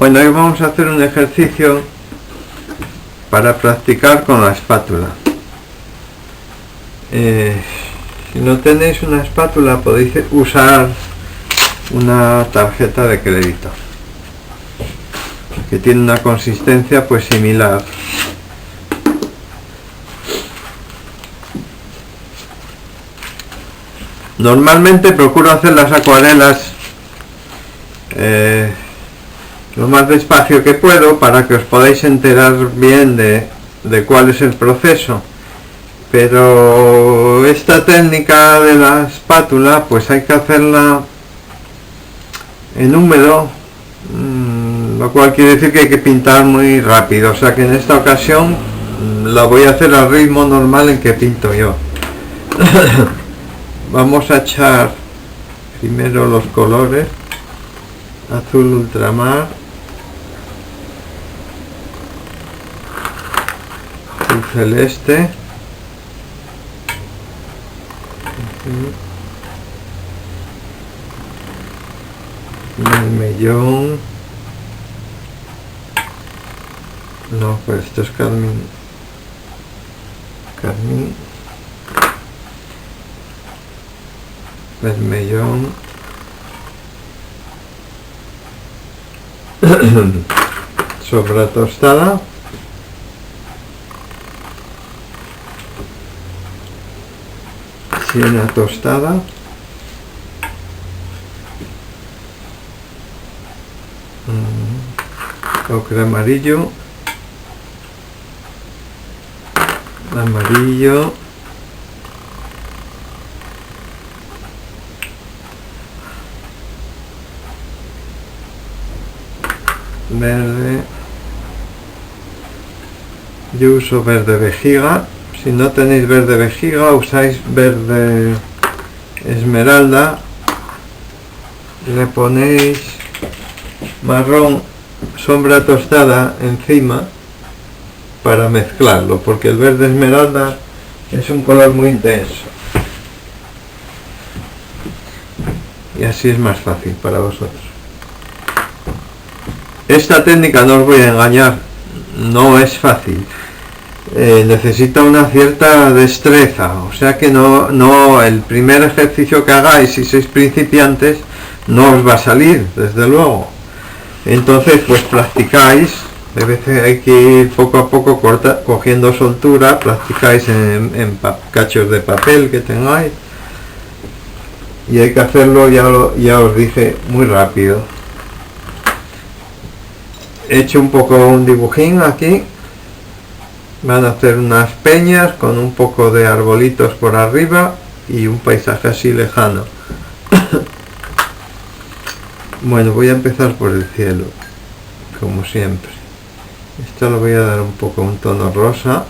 Bueno, hoy vamos a hacer un ejercicio para practicar con la espátula. Si no tenéis una espátula podéis usar una tarjeta de crédito que tiene una consistencia pues similar. Normalmente procuro hacer las acuarelas lo más despacio que puedo para que os podáis enterar bien de cuál es el proceso, pero esta técnica de la espátula pues hay que hacerla en húmedo, lo cual quiere decir que hay que pintar muy rápido, o sea que en esta ocasión la voy a hacer al ritmo normal en que pinto yo. Vamos a echar primero los colores: azul ultramar, azul celeste, vermellón, no, pues esto es carmín, vermellón, sobra tostada, siena tostada, ocre amarillo, amarillo, verde. Yo uso verde vejiga. Si no tenéis verde vejiga, usáis verde esmeralda, le ponéis marrón sombra tostada encima para mezclarlo, porque el verde esmeralda es un color muy intenso y así es más fácil para vosotros. Esta técnica, no os voy a engañar, no es fácil. Necesita una cierta destreza, o sea que no el primer ejercicio que hagáis, si sois principiantes, no os va a salir, desde luego. Entonces pues practicáis, a veces hay que ir poco a poco cogiendo soltura, practicáis en cachos de papel que tengáis, y hay que hacerlo, ya os dije, muy rápido. He hecho un poco un dibujín aquí. Van a hacer unas peñas con un poco de arbolitos por arriba y un paisaje así lejano. Bueno, voy a empezar por el cielo, como siempre. Esto le voy a dar un poco un tono rosa,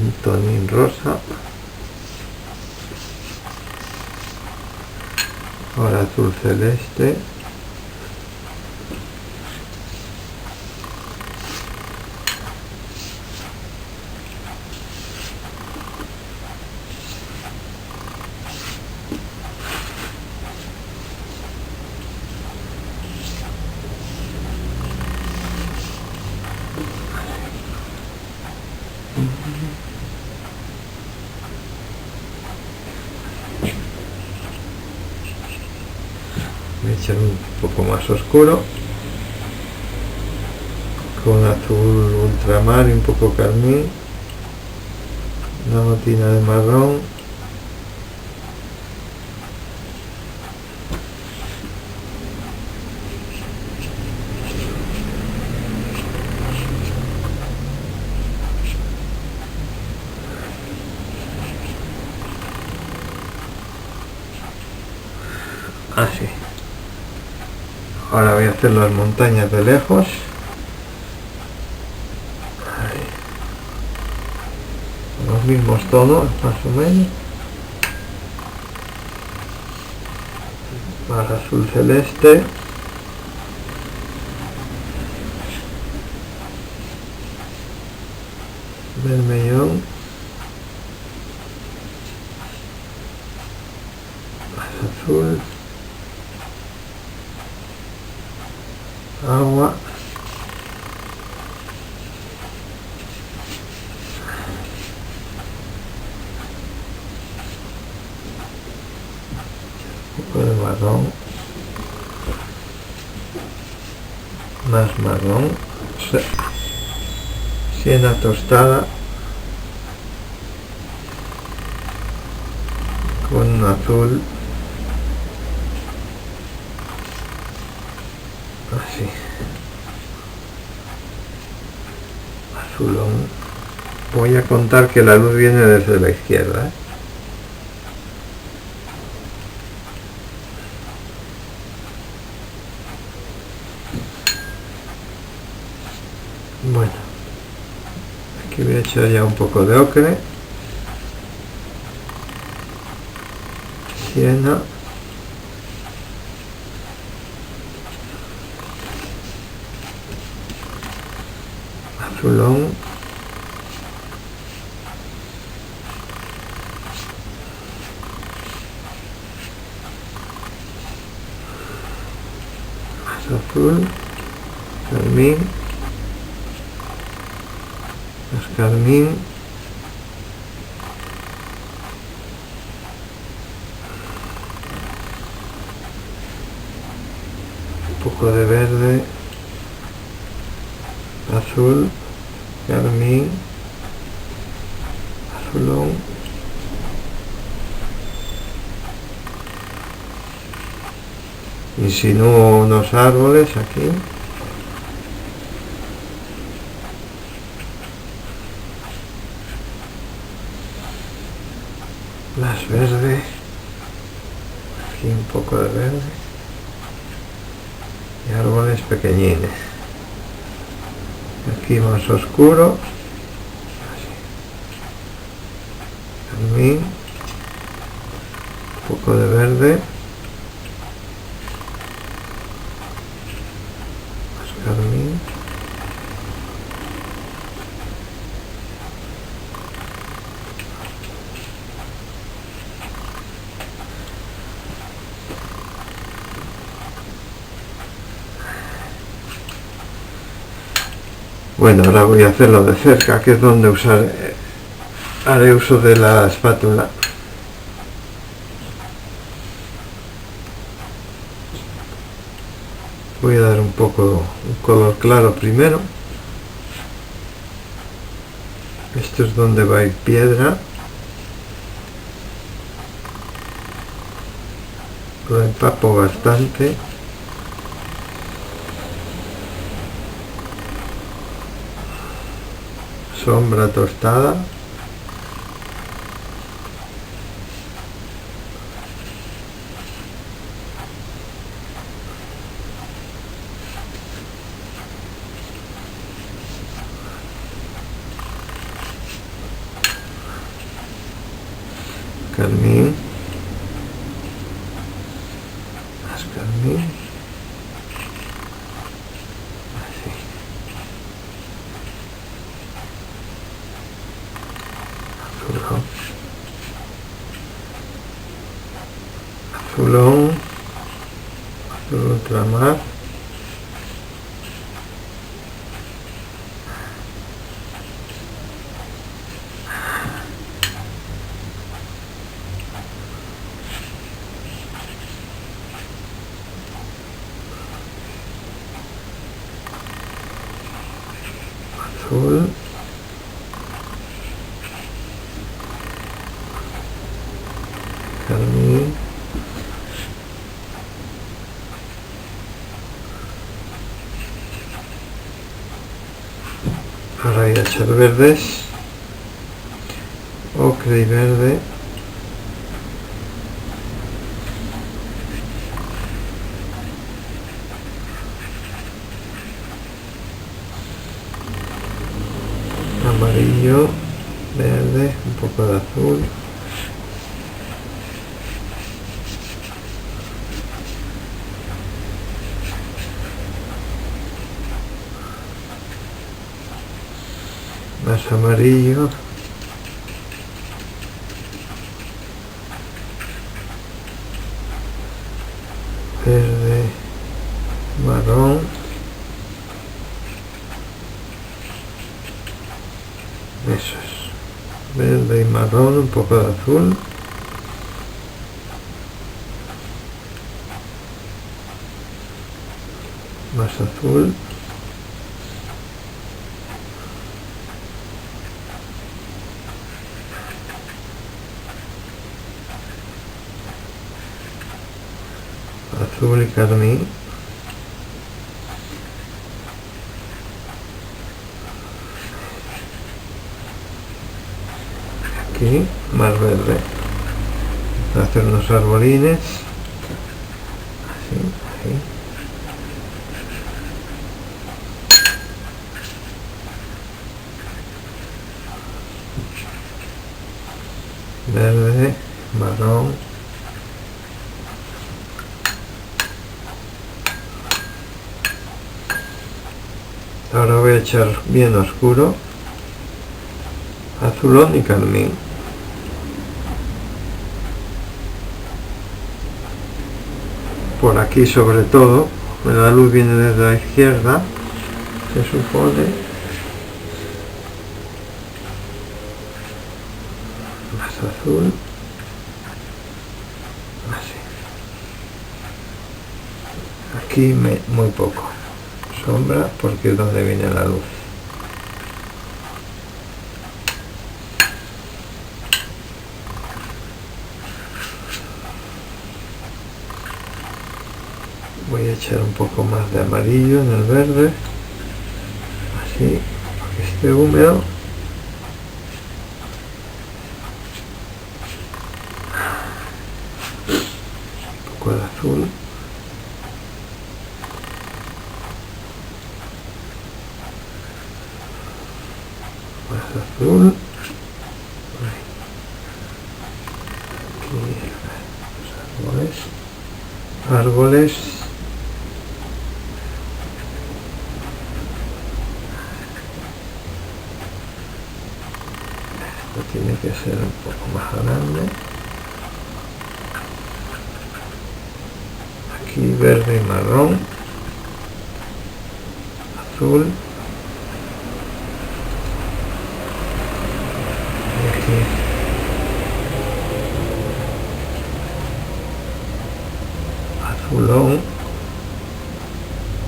un tonín rosa. Ahora azul celeste. Voy a echar un poco más oscuro con azul ultramar y un poco carmín, una gotina de marrón, así. Ahora voy a hacer las montañas de lejos. Ahí. Los mismos tonos, más o menos. Más azul celeste. Vermellón. Más azul. marrón, más marrón, siena tostada con un azul, así, azulón. Voy a contar que la luz viene desde la izquierda, ¿eh? Bueno, aquí voy a echar ya un poco de ocre, siena, azulón, más azul, carmín, más carmín, un poco de verde, azul, carmín, azulón, insinúo unos árboles aquí, más verde, aquí un poco de verde y árboles pequeñines, aquí más oscuro, así, carmín, un poco de verde, más carmín, bueno, ahora voy a hacerlo de cerca, que es donde haré uso de la espátula. Voy a dar un color claro primero. Esto es donde va a ir piedra. Lo empapo bastante. Sombra tostada. Carmín, más carmín, así, azulón, azulón, azul ultramar, azul, carmín, ahora voy a echar verdes, ocre y verde, amarillo, verde, un poco de azul, más amarillo, verde, marrón, eso es, verde y marrón, un poco de azul, azul, azul y carmín, aquí más verde, hacer unos arbolines, así, así. Verde, marrón, ahora voy a echar bien oscuro, azulón y carmín. Por aquí sobre todo, la luz viene desde la izquierda, se supone. Más azul, así. Aquí muy poco sombra porque es donde viene la luz. Voy a echar un poco más de amarillo en el verde, así, para que esté húmedo. Un poco de azul. Más azul. Aquí los árboles. Tiene que ser un poco más grande. Aquí verde y marrón, azul, y aquí azulón,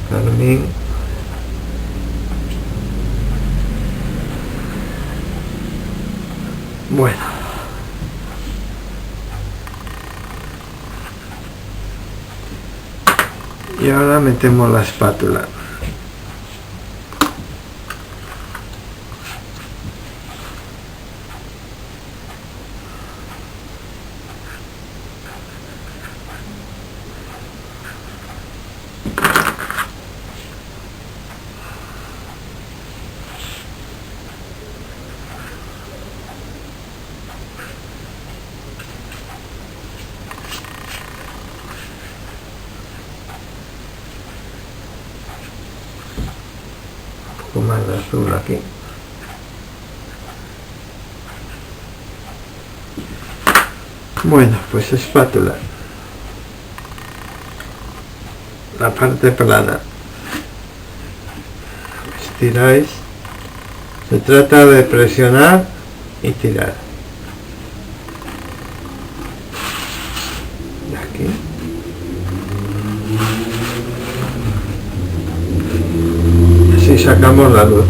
carmín, bueno, y ahora metemos la espátula. Un poco más de azul aquí. Bueno, pues espátula, la parte plana, estiráis, se trata de presionar y tirar, y aquí, así sacamos la luz.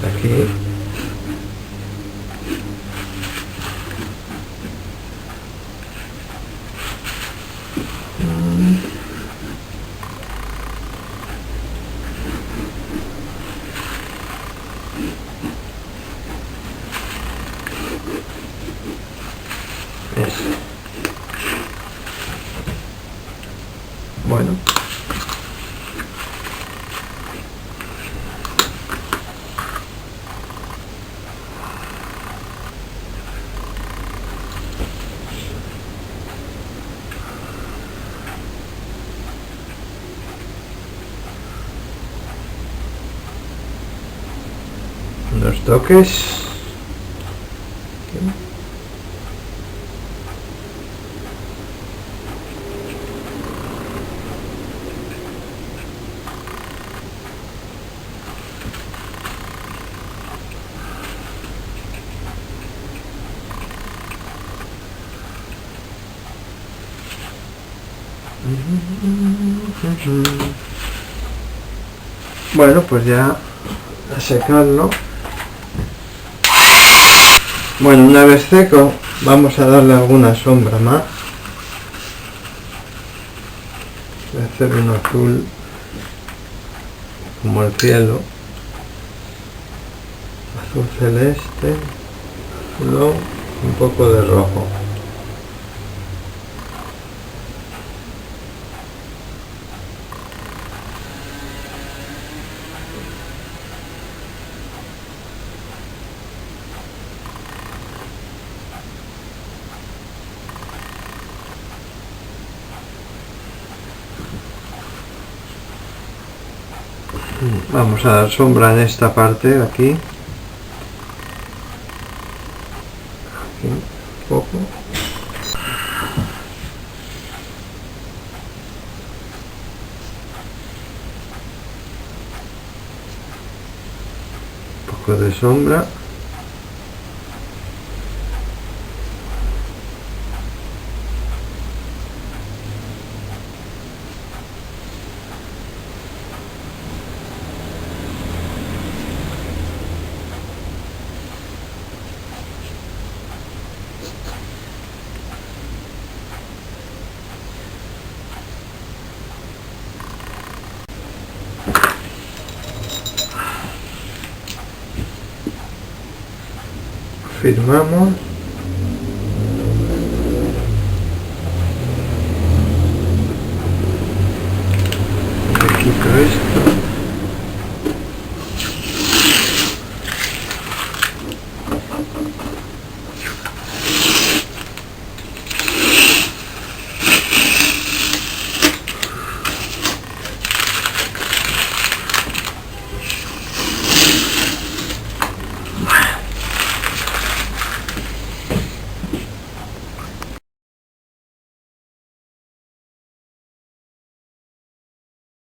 Aquí. Eso. Bueno. Unos toques. Bueno, pues ya a secarlo. Bueno, una vez seco, vamos a darle alguna sombra más. Voy a hacer un azul como el cielo, azul celeste, luego un poco de rojo. Vamos a dar sombra en esta parte de aquí. Aquí un poco. Un poco de sombra. Firmamos.